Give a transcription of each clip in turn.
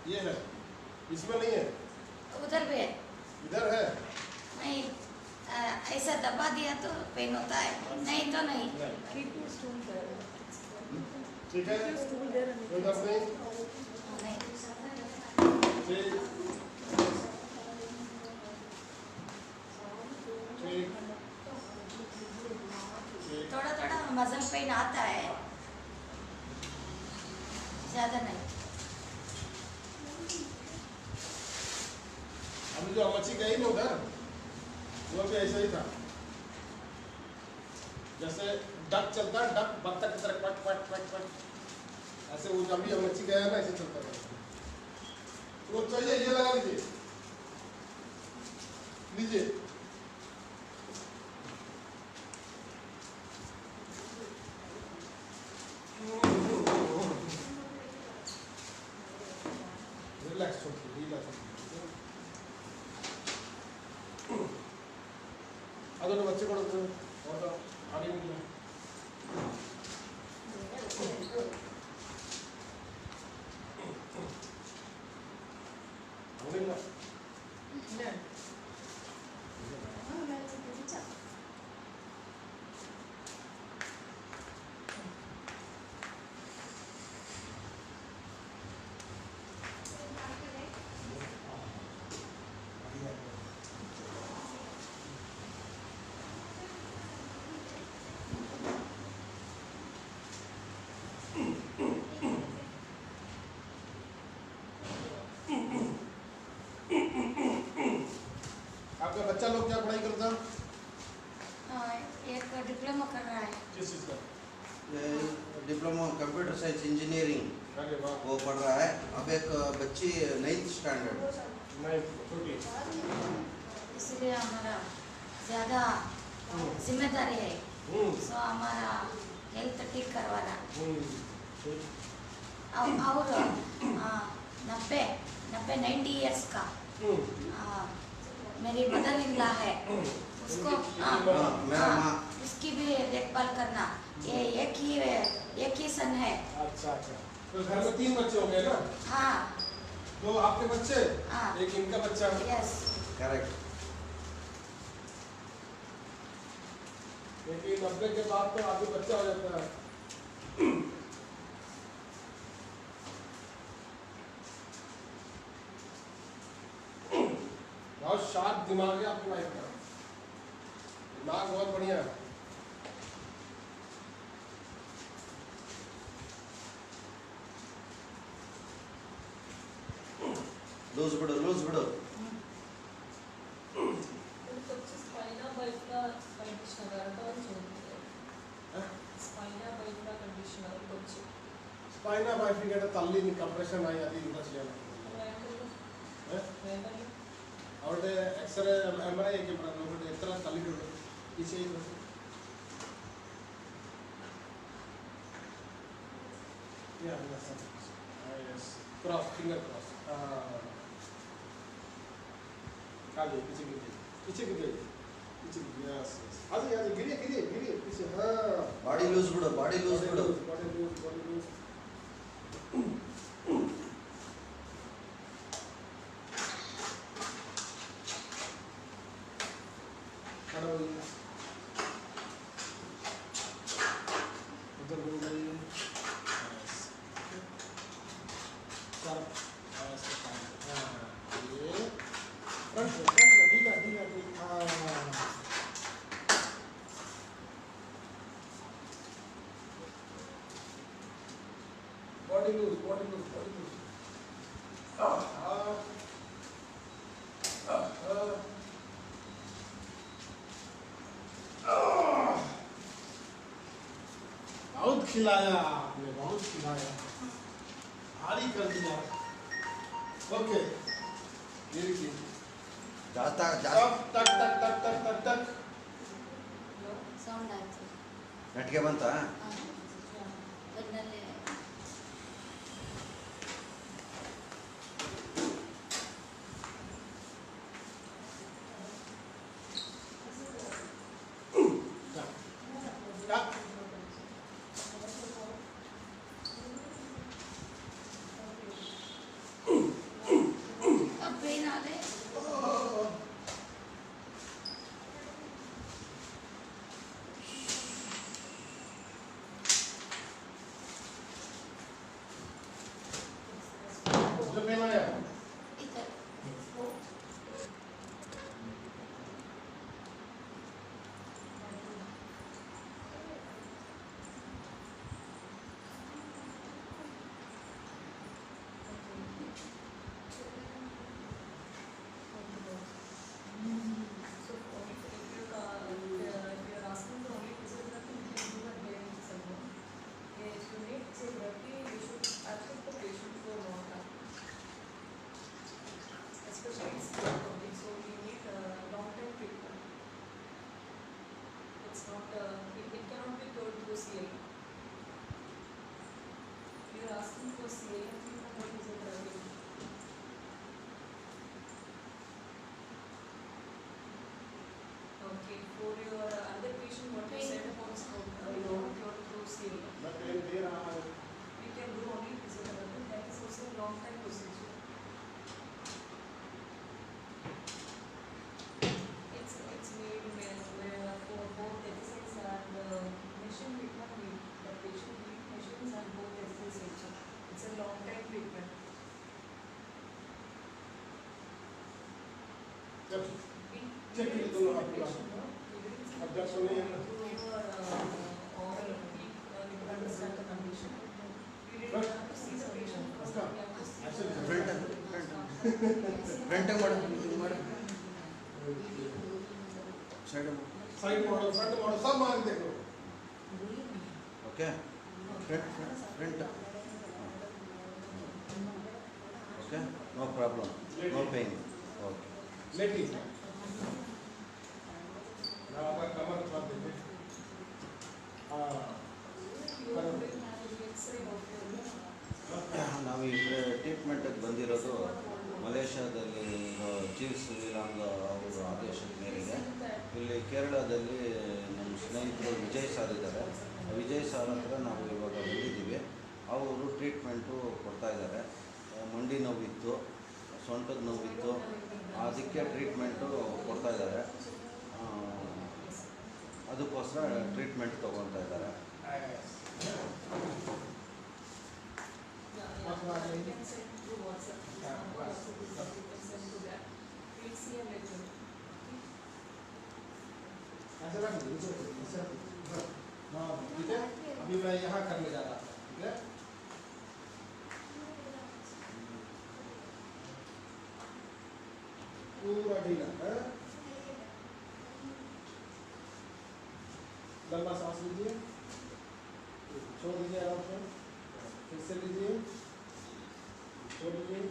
ये है, इसमें नहीं है, उधर भी है। इधर है नहीं, ऐसा दबा दिया तो पेन होता है, नहीं तो नहीं। Keep your stool there. ठीक है, Keep your stool there and कोई बात नहीं। नहीं। ठीक ठीक ठीक। थोड़ा थोड़ा मसल पेन आता है, ज़्यादा नहीं। अभी जो अमची गई ना उधर, वो भी ऐसा ही था, जैसे डक चलता है, डक बत्तख की तरह क्वक क्वक क्वक क्वक, ऐसे वो जब भी अमची गया ना ऐसे चलता था। तो चाहिए ये लगा लीजिए, लीजिए। रिलैक्स होके, रिलैक्स होके। अगर बच्चे को और आगे निकले। आपका बच्चा लोग क्या पढ़ाई करता है? एक डिप्लोमा कर रहा है। किस चीज़ का? डिप्लोमा कंप्यूटर साइंस इंजीनियरिंग अरे वाह। वो पढ़ रहा है। अब एक बच्ची 9th स्टैंडर्ड। नहीं, छोटी। इसलिए हमारा ज़्यादा जिम्मेदारी है, सो हमारा हेल्थ ठीक करवाना। ठीक। और 90 इयर्स का मेरी मदर इन लॉ है, उसको मेरा माँ। उसकी भी देखभाल करना। ये एक ही सन है। अच्छा अच्छा, तो घर में 3 बच्चे हो गए ना? हाँ 2 आपके बच्चे, हाँ। एक इनका बच्चा। यस। करेक्ट। लेकिन 90 के बाद तो आगे बच्चा हो जाता है। बहुत शार्प दिमाग है आपकी वाइफ का, दिमाग बहुत बढ़िया है। लूज बिड़ो, लूज बिड़ो। Spina bifida conditioner टर्न चलते हैं। Spina bifida conditioner कुछ। स्पाइना बाइफिकेटा तल्ली नी कंप्रेशन आई आदि इधर से जाना है। और एक्सरे एमआरआई के बाद लोगों ने इतना तल्ली कर पीछे ही या यस क्रॉस फिंगर क्रॉस। आगे पीछे गिरिए, पीछे गिरिए, पीछे यस यस। आगे आगे गिरिए गिरिए गिरिए पीछे। हाँ बॉडी लूज बिड़ो, बॉडी लूज बिड़ो। Body loose, body loose. उधर घूम जाइए। ये फ्रंट में ढीला ढीला ढीला। Body loose, body loose, body loose. बहुत खिलाया आपने, बहुत खिलाया, भारी कर दिया। ओके, गिर की जाता टक टक टक टक टक टक टक। ಸೌಂಡ್ ಆಯ್ತು. ನೆಟ್ಗೆ ಬಂತಾ? ಬೆನ್ನಲ್ಲೇ टक चेक कीजिए दोनों हाथ पूरा ऑब्जेक्शन नहीं है ಫ್ರಂಟ್ ಮಾಡಿ side side model front model सब मान देखो okay front okay no problem no pain okay लेटी ना आपका कमर थोड़ा देखिए हाँ ನಾವು ಈ ಟ್ರೀಟ್ಮೆಂಟಿಗೆ ಬಂದಿರೋದು ಮಲೇಷ್ಯಾದಲ್ಲಿ ಚೀಫ್ ಶ್ರೀರಾಮ್ ಅವರ ಆದೇಶದ ಮೇರೆಗೆ ಇಲ್ಲಿ ಕೇರಳದಲ್ಲಿ ನಮ್ಮ ಸ್ನೇಹಿತರು ವಿಜಯ್ ಸರ್ ಇದ್ದಾರೆ. ವಿಜಯ್ ಸರ್ ಹತ್ರ ನಾವು ಇವಾಗ ಬಂದಿದ್ದೀವಿ. ಅವರು ಟ್ರೀಟ್ಮೆಂಟು ಕೊಡ್ತಾಯಿದ್ದಾರೆ. ಮಂಡಿ ನೋವಿತ್ತು, ಸೊಂಟದ ನೋವಿತ್ತು, ಅದಕ್ಕೆ ಟ್ರೀಟ್ಮೆಂಟು ಕೊಡ್ತಾಯಿದ್ದಾರೆ. ಅದಕ್ಕೋಸ್ಕರ ಟ್ರೀಟ್ಮೆಂಟ್ ತೊಗೊಳ್ತಾ ಇದ್ದಾರೆ. ऐसे रख दीजिए हाँ ठीक है अभी मैं यहाँ करने जा रहा था ठीक है पूरा ढीला है लंबा सांस लीजिए छोड़ दीजिए आराम से फिर से लीजिए छोड़ दीजिए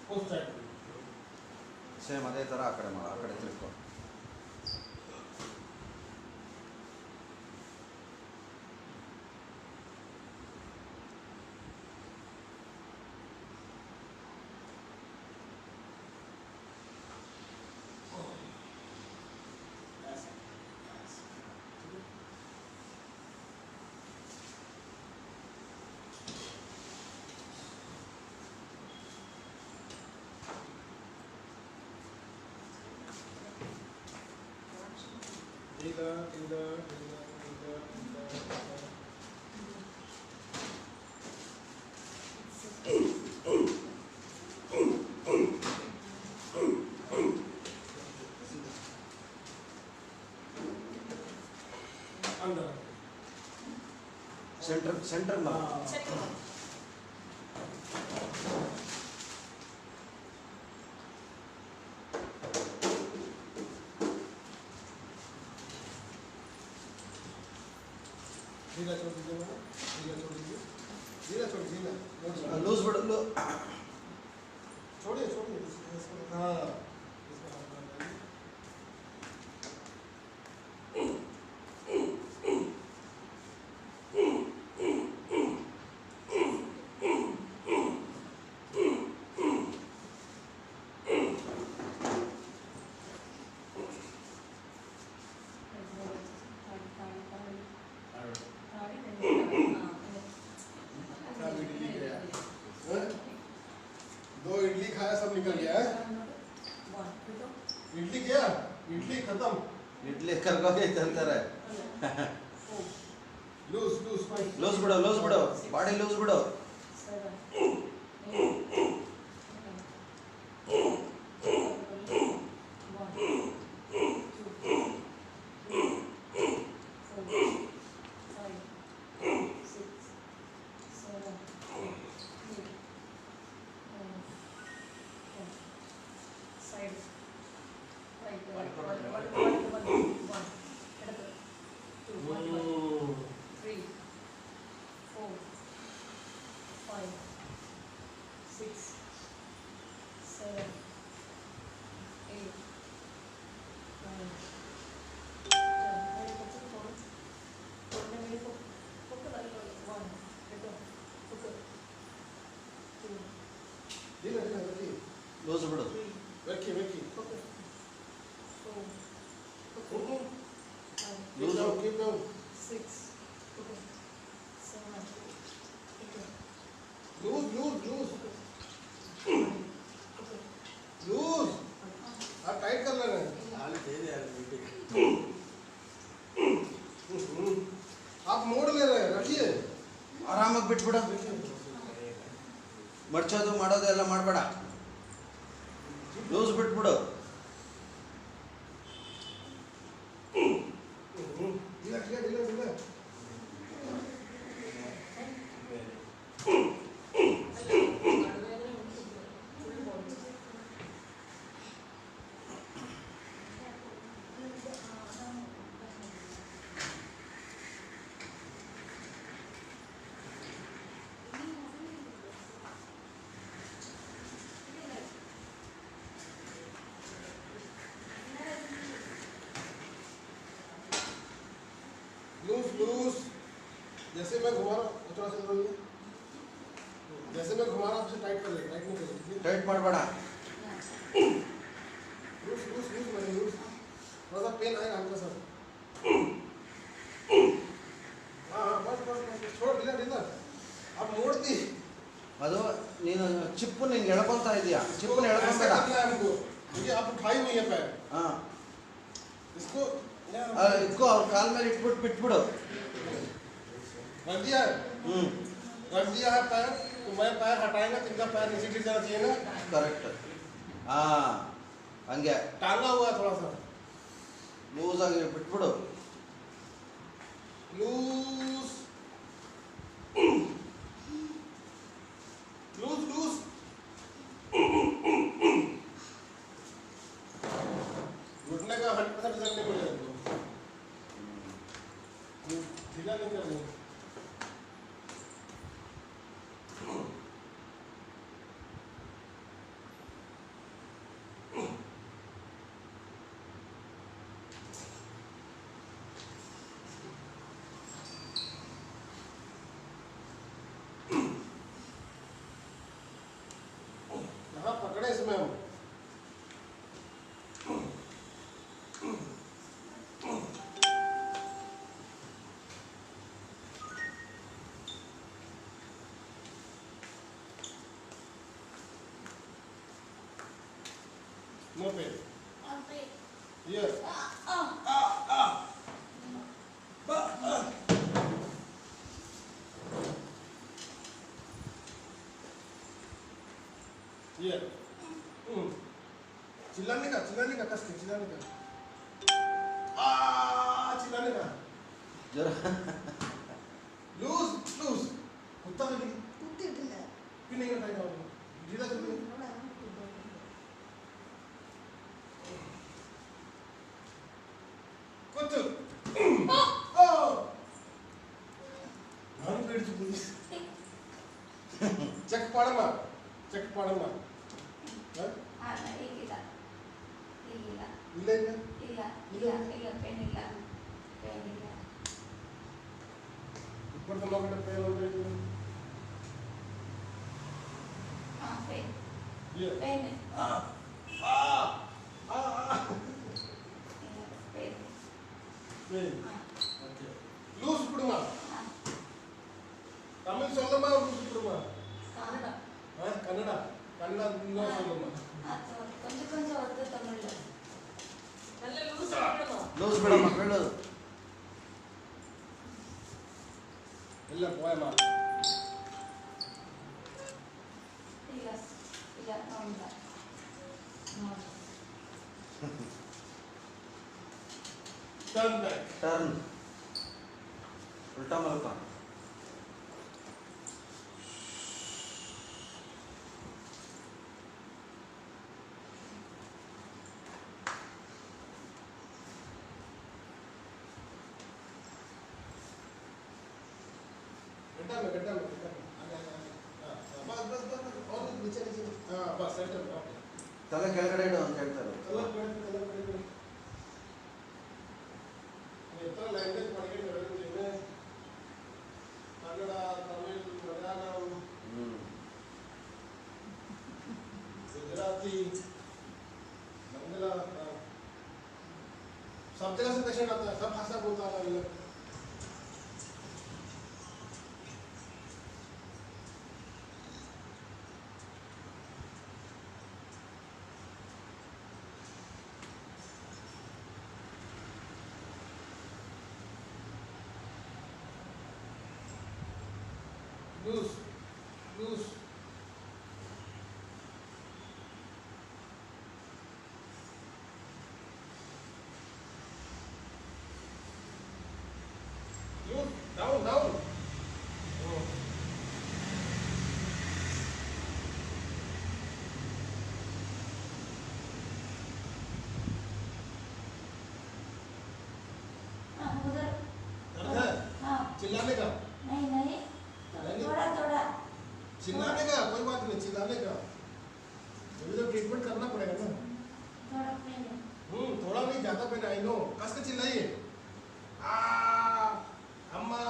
उस साइड ಸೇಮ್ ಅದೇ ಥರ ಆ ಕಡೆ ತಿಳ್ಕೊ. सेंटर में ढीला छोड़ दीजिए मैडम ढीला छोड़ दीजिए ढीला छोड़ ढीला लूज बड़ छोड़िए छोड़िए हाँ दो इडली खाया सब निकल गया है इडली क्या इडली खत्म इडली करके चलता लूज लूज लूज बिड़ो बॉडी लूज बिड़ो लूज बिड़ो रखिए रखिए loose keep down 6 okay 7 okay loose loose loose okay loose आप टाइट कर लेना आप मोड़ ले रहे हैं रखिए आराम बिट बिड़ो ಮಡ್ಚೋದು ಮಾಡೋದು ಎಲ್ಲ ಮಾಡಬೇಡ, ಲೂಸ್ ಬಿಟ್ಬಿಡು. ಇಲ್ಲ ಇಲ್ಲ ಇಲ್ಲ ಇಲ್ಲ. लूज लूज जैसे मैं घुमा रहा हूँ थोड़ा सा इधर होइए। जैसे मैं घुमा रहा हूँ उसे टाइट कर ले, टाइट नहीं करिए। ಟೈಟ್ ಮಾಡಬೇಡ. लूज लूज लूज मैंने लूज थोड़ा सा पेन आएगा हल्का सा। हाँ हाँ बस बस बस छोड़ ढीला ढीला। अब मोड़ दी। ಅದು ನೀನು ಚಿಪ್ಪು ನೀನು ಎಳ್ಕೊತಾ ಇದೀಯಾ, ಚಿಪ್ಪನ್ನ ಎಳ್ಕೊಂಬೇಡ. हमको क्योंकि आप उठाई हुई है पैर ಹಾಂ, इसको ಇಟ್ಕೋ, ಅವ್ರ ಕಾಲ ಮೇಲೆ ಇಟ್ಬಿಟ್ಟು ಬಿಟ್ಬಿಡು. रख दिया है ಹ್ಞೂ, रख दिया है पैर तो मैं पैर हटाएगा तो इनका पैर नीचे गिर जाना चाहिए ना। ಕರೆಕ್ಟ್. ಹಾಂ, ಹಂಗೆ टांगा हुआ है थोड़ा सा ಲೂಸಾಗಿ ಬಿಟ್ಬಿಡು. लूज लूज लूज घुटने का 100% रिजल्ट नहीं मिलेगा तुमको। ढीला नहीं करना। यहाँ पकड़े इसमें हम no pain here here चिल्लाने का कस के चिल्लाने का चिल्लाने का ಜರ लूज लूज कुत्ता का ಕೂತಿರ್ಲಿಲ್ಲ क्यों नहीं उठाएगा वो ढीला कर दो ನೋಡ कुछ ನಾನು ಬೇಡ್ತು ಚೆಕ್ ಮಾಡಮ್ಮ ಈಗಿಲ್ಲ ಈಗಿಲ್ಲ ಇಲ್ಲ ಇಲ್ಲ ಇಲ್ಲ ಇಲ್ಲ ಇಲ್ಲ ಪೇನ್ ಇಲ್ಲ ಪೇನ್ ಇಲ್ಲ ಇಪ್ಪತ್ತು ಲೋಕದ ಪೇನ್ ಉಂಟು ಹಾಂ ಪೇನ್ ये ಪೇನ್ आ आ आ ಪೇನ್ पेन ಹಾಂ ಓಕೆ ಲೂಸ್ ಬಿಡುಮಾ ಹಾಂ ತಮಿಳ್ சொல்லமா ಲೂಸ್ ಬಿಡುಮಾ ಕನ್ನಡ ಕನ್ನಡ ಕನ್ನಡ ಲೂಸ್ சொல்லமா ಅದು ಕೊಂಚ ಕೊಂಚ ಒತ್ತು ತಮಿಳು ಲೂಸ್ ಬಿಡಮ್ಮ, ಬೀಳೋದು. ಎಲ್ಲ ಪೋಯಮ್ಮ ಇಲ್ಲ ಇಲ್ಲ ನೋಡಿಲ್ಲ ನೋಡಿ ಟರ್ನ್ ಬ್ಯಾಕ್ ಟರ್ನ್, ಉಲ್ಟಾ ಮಲ್ಕ. गड्ढा में आगे बस बस बस और नीचे नीचे हाँ बस सेंटर में ओके ತಲೆ ಕೆಳಗಡೆ ಇಡು ಅಂತ ಹೇಳ್ತಾರೆ. कलर कलर इतना लैंग्वेज पढ़ के जिन्हें कन्नड़ तमिल मलयालम गुजराती बंगला सब जगह से पेशेंट आता है, सब भाषा बोलता है अलग। लूज लूज चिल्लाने का कोई बात नहीं, चिल्लाने का मुझे तो ट्रीटमेंट करना पड़ेगा ना। थोड़ा पेन है। थोड़ा नहीं, ज्यादा पेन, आई नो। कस के चिल्लाइए। अम्मा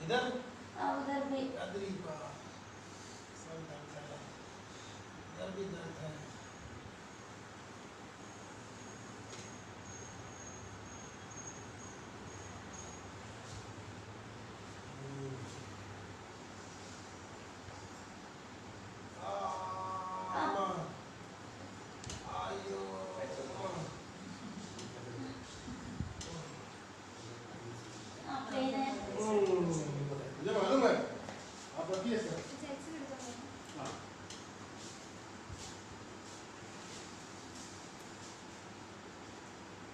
इधर उधर भी अदरी बा, सब दर्द है, इधर भी दर्द है।